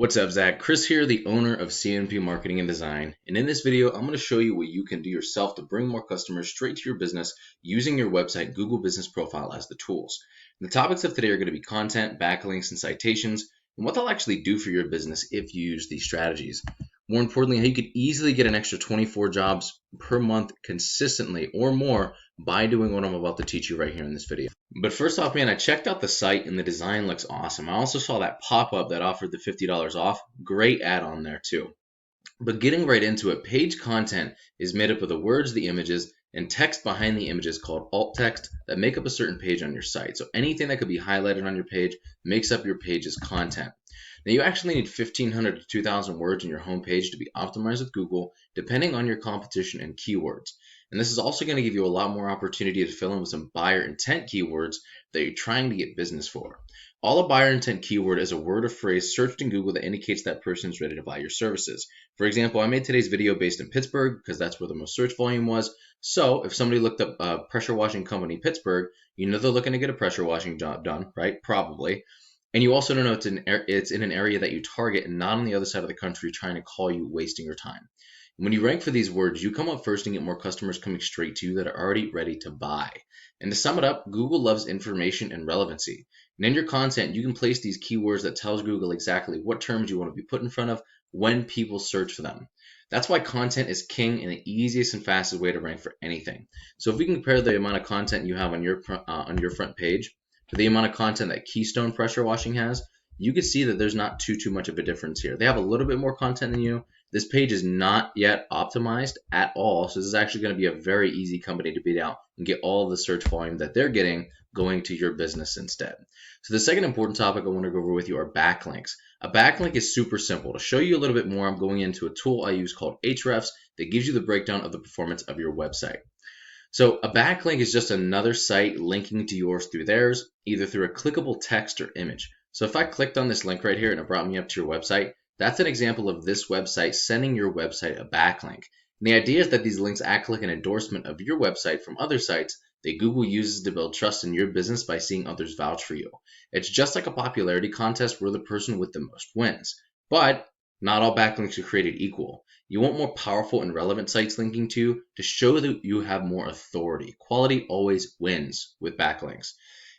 What's up, Zach? Chris here, the owner of CNP Marketing and Design. And in this video, I'm going to show you what you can do yourself to bring more customers straight to your business using your website Google Business Profile as the tools. And the topics of today are going to be content, backlinks, and citations, and what they'll actually do for your business if you use these strategies. More importantly, how you could easily get an extra 24 jobs per month consistently or more by doing what I'm about to teach you right here in this video. But first off, man, I checked out the site and the design looks awesome. I also saw that pop-up that offered the $50 off. Great add-on there too. But getting right into it, page content is made up of the words, the images, and text behind the images called alt text that make up a certain page on your site. So anything that could be highlighted on your page makes up your page's content. Now you actually need 1,500 to 2,000 words in your homepage to be optimized with Google, depending on your competition and keywords. And this is also going to give you a lot more opportunity to fill in with some buyer intent keywords that you're trying to get business for. All a buyer intent keyword is a word or phrase searched in Google that indicates that person is ready to buy your services. For example, I made today's video based in Pittsburgh because that's where the most search volume was. So if somebody looked up pressure washing company Pittsburgh, you know they're looking to get a pressure washing job done, right? Probably. And you also don't know it's in an area that you target and not on the other side of the country trying to call you, wasting your time. When you rank for these words, you come up first and get more customers coming straight to you that are already ready to buy. And to sum it up, Google loves information and relevancy. And in your content, you can place these keywords that tells Google exactly what terms you want to be put in front of when people search for them. That's why content is king and the easiest and fastest way to rank for anything. So if we compare the amount of content you have on your front page to the amount of content that Keystone Pressure Washing has, you can see that there's not too much of a difference here. They have a little bit more content than you. This page is not yet optimized at all, so this is actually going to be a very easy company to beat out and get all of the search volume that they're getting going to your business instead. So the second important topic I want to go over with you are backlinks. A backlink is super simple. To show you a little bit more, I'm going into a tool I use called Ahrefs that gives you the breakdown of the performance of your website. So a backlink is just another site linking to yours through theirs, either through a clickable text or image. So if I clicked on this link right here and it brought me up to your website, that's an example of this website sending your website a backlink. And the idea is that these links act like an endorsement of your website from other sites that Google uses to build trust in your business by seeing others vouch for you. It's just like a popularity contest where the person with the most wins. But not all backlinks are created equal. You want more powerful and relevant sites linking to you to show that you have more authority. Quality always wins with backlinks.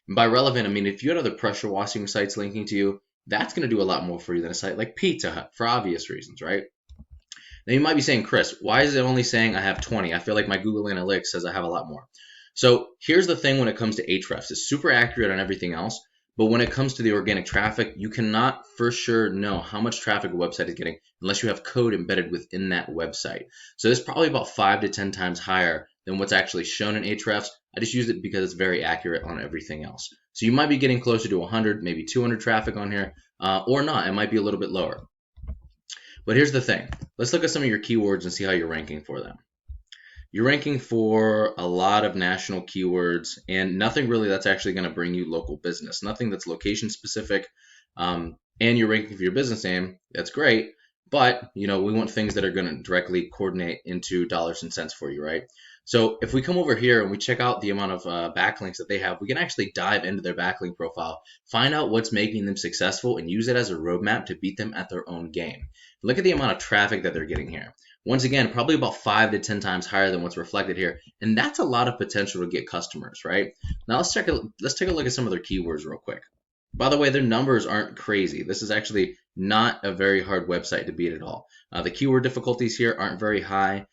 And by relevant, I mean if you had other pressure washing sites linking to you, that's going to do a lot more for you than a site like Pizza Hut for obvious reasons, right? Now you might be saying, Chris, why is it only saying I have 20? I feel like my Google Analytics says I have a lot more. So here's the thing when it comes to Ahrefs. It's super accurate on everything else, but when it comes to the organic traffic, you cannot for sure know how much traffic a website is getting unless you have code embedded within that website. So it's probably about 5 to 10 times higher than what's actually shown in Ahrefs. I just use it because it's very accurate on everything else. So you might be getting closer to 100, maybe 200 traffic on here, or not. It might be a little bit lower. But here's the thing. Let's look at some of your keywords and see how you're ranking for them. You're ranking for a lot of national keywords and nothing really that's actually going to bring you local business. Nothing that's location specific. And you're ranking for your business name. That's great. But, we want things that are going to directly coordinate into dollars and cents for you, right? So if we come over here and we check out the amount of backlinks that they have, we can actually dive into their backlink profile, find out what's making them successful, and use it as a roadmap to beat them at their own game. Look at the amount of traffic that they're getting here. Once again, probably about 5 to 10 times higher than what's reflected here, and that's a lot of potential to get customers, right? Now let's take a look at some of their keywords real quick. By the way, their numbers aren't crazy. This is actually not a very hard website to beat at all. The keyword difficulties here aren't very high,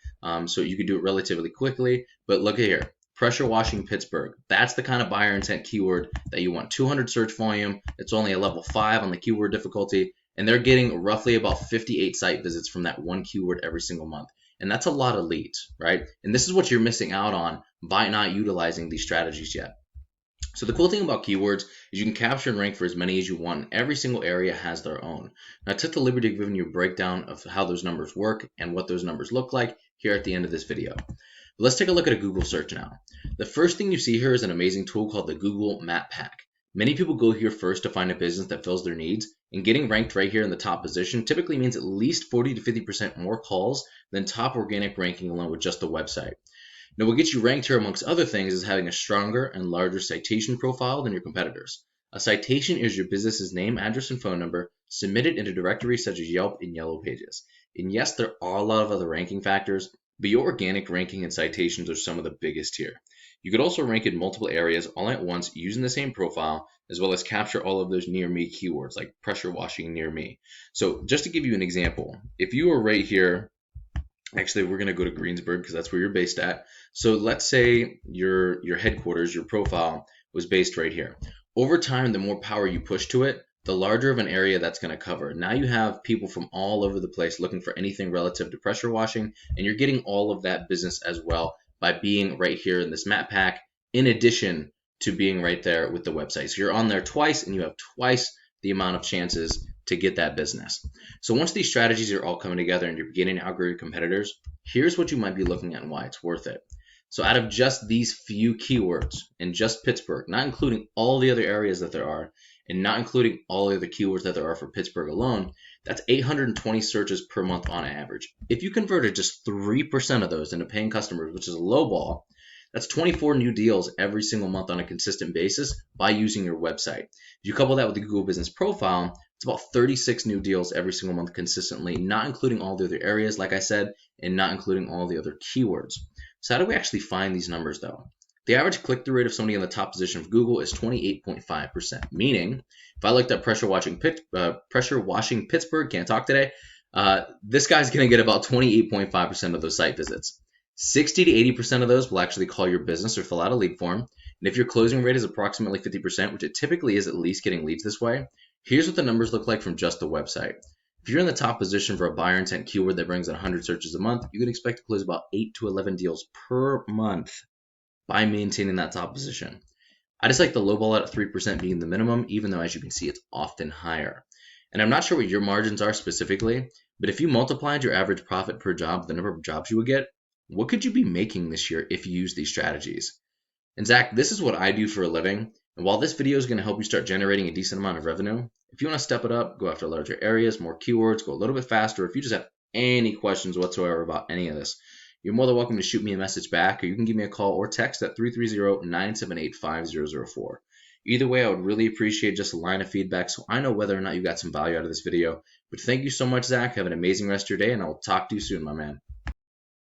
so you can do it relatively quickly. But look at here, pressure washing Pittsburgh. That's the kind of buyer intent keyword that you want. 200 search volume. It's only a level 5 on the keyword difficulty, and they're getting roughly about 58 site visits from that one keyword every single month. And that's a lot of leads, right? And this is what you're missing out on by not utilizing these strategies yet. So the cool thing about keywords is you can capture and rank for as many as you want, and every single area has their own. Now I took the liberty of giving you a breakdown of how those numbers work and what those numbers look like here at the end of this video. Let's take a look at a Google search now. The first thing you see here is an amazing tool called the Google Map Pack. Many people go here first to find a business that fills their needs, and getting ranked right here in the top position typically means at least 40 to 50% more calls than top organic ranking alone with just the website. Now, what gets you ranked here amongst other things is having a stronger and larger citation profile than your competitors. A citation is your business's name, address, and phone number submitted in a directory such as Yelp and Yellow Pages. And yes, there are a lot of other ranking factors, but your organic ranking and citations are some of the biggest here. You could also rank in multiple areas all at once using the same profile, as well as capture all of those near me keywords like pressure washing near me. So just to give you an example, if you were right here, actually we're going to go to Greensburg because that's where you're based at. So let's say your headquarters, your profile was based right here. Over time, the more power you push to it, the larger of an area that's going to cover. Now you have people from all over the place looking for anything relative to pressure washing, and you're getting all of that business as well by being right here in this map pack, in addition to being right there with the website. So you're on there twice, and you have twice the amount of chances to get that business. So once these strategies are all coming together and you're beginning to outgrow your competitors, here's what you might be looking at and why it's worth it. So out of just these few keywords in just Pittsburgh, not including all the other areas that there are, and not including all the other keywords that there are for Pittsburgh alone, that's 820 searches per month on average. If you converted just 3% of those into paying customers, which is a low ball, that's 24 new deals every single month on a consistent basis by using your website. If you couple that with the Google Business Profile, it's about 36 new deals every single month consistently, not including all the other areas, like I said, and not including all the other keywords. So how do we actually find these numbers though? The average click-through rate of somebody in the top position of Google is 28.5%, meaning if I looked at pressure washing Pittsburgh, can't talk today, this guy's going to get about 28.5% of those site visits. 60 to 80% of those will actually call your business or fill out a lead form. And if your closing rate is approximately 50%, which it typically is at least getting leads this way, here's what the numbers look like from just the website. If you're in the top position for a buyer intent keyword that brings in 100 searches a month, you can expect to close about 8 to 11 deals per month by maintaining that top position. I just like the low ball at 3% being the minimum, even though as you can see, it's often higher. And I'm not sure what your margins are specifically, but if you multiplied your average profit per job, the number of jobs you would get, what could you be making this year if you use these strategies? And Zach, this is what I do for a living. And while this video is going to help you start generating a decent amount of revenue, if you want to step it up, go after larger areas, more keywords, go a little bit faster, if you just have any questions whatsoever about any of this, you're more than welcome to shoot me a message back, or you can give me a call or text at 330-978-5004. Either way, I would really appreciate just a line of feedback so I know whether or not you got some value out of this video. But thank you so much, Zach. Have an amazing rest of your day, and I will talk to you soon, my man.